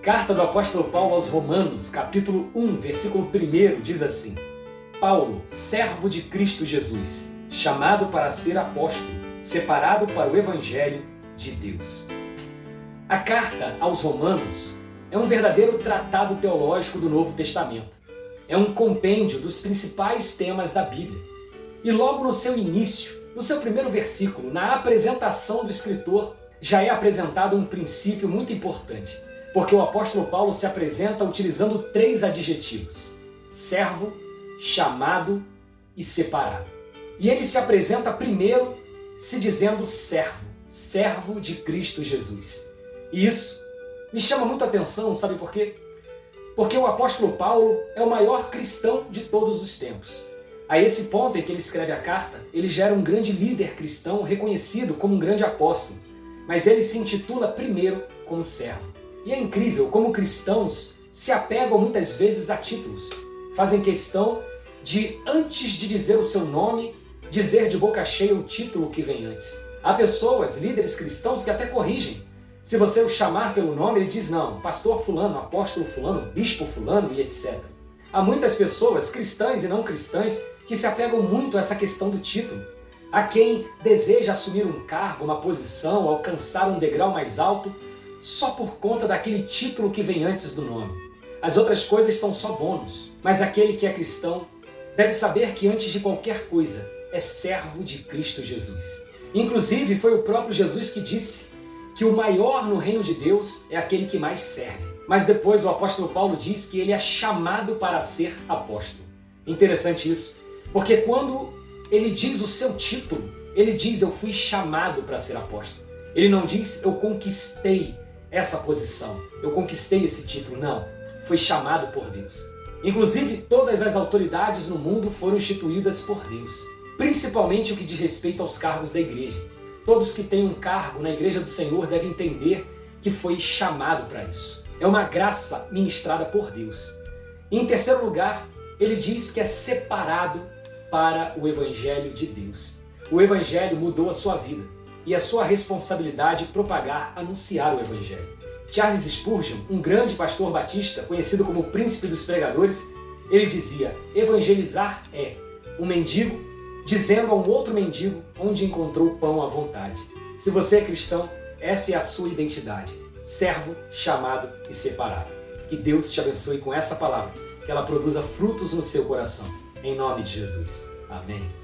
Carta do apóstolo Paulo aos Romanos, capítulo 1, versículo 1, diz assim: Paulo, servo de Cristo Jesus, chamado para ser apóstolo, separado para o evangelho de Deus. A carta aos Romanos é um verdadeiro tratado teológico do Novo Testamento. É um compêndio dos principais temas da Bíblia. E logo no seu início, no seu primeiro versículo, na apresentação do escritor, já é apresentado um princípio muito importante, porque o apóstolo Paulo se apresenta utilizando 3 adjetivos: servo, chamado e separado. E ele se apresenta primeiro se dizendo servo, servo de Cristo Jesus. E isso me chama muito a atenção, sabe por quê? Porque o apóstolo Paulo é o maior cristão de todos os tempos. A esse ponto em que ele escreve a carta, ele já era um grande líder cristão reconhecido como um grande apóstolo, mas ele se intitula primeiro como servo. E é incrível como cristãos se apegam muitas vezes a títulos. Fazem questão de, antes de dizer o seu nome, dizer de boca cheia o título que vem antes. Há pessoas, líderes cristãos, que até corrigem. Se você o chamar pelo nome, ele diz não, pastor fulano, apóstolo fulano, bispo fulano e etc. Há muitas pessoas, cristãs e não cristãs, que se apegam muito a essa questão do título. Há quem deseja assumir um cargo, uma posição, alcançar um degrau mais alto, só por conta daquele título que vem antes do nome. As outras coisas são só bônus, mas aquele que é cristão deve saber que antes de qualquer coisa é servo de Cristo Jesus. Inclusive foi o próprio Jesus que disse que o maior no reino de Deus é aquele que mais serve. Mas depois o apóstolo Paulo diz que ele é chamado para ser apóstolo. Interessante isso, porque quando ele diz o seu título, ele diz eu fui chamado para ser apóstolo. Ele não diz eu conquistei essa posição, eu conquistei esse título. Não, foi chamado por Deus. Inclusive todas as autoridades no mundo foram instituídas por Deus, principalmente o que diz respeito aos cargos da igreja. Todos que têm um cargo na igreja do Senhor devem entender que foi chamado para isso. É uma graça ministrada por Deus. E em terceiro lugar, ele diz que é separado para o evangelho de Deus. O evangelho mudou a sua vida e a sua responsabilidade propagar, anunciar o evangelho. Charles Spurgeon, um grande pastor batista, conhecido como o príncipe dos pregadores, ele dizia: evangelizar é um mendigo dizendo a um outro mendigo onde encontrou pão à vontade. Se você é cristão, essa é a sua identidade: servo, chamado e separado. Que Deus te abençoe com essa palavra, que ela produza frutos no seu coração. Em nome de Jesus. Amém.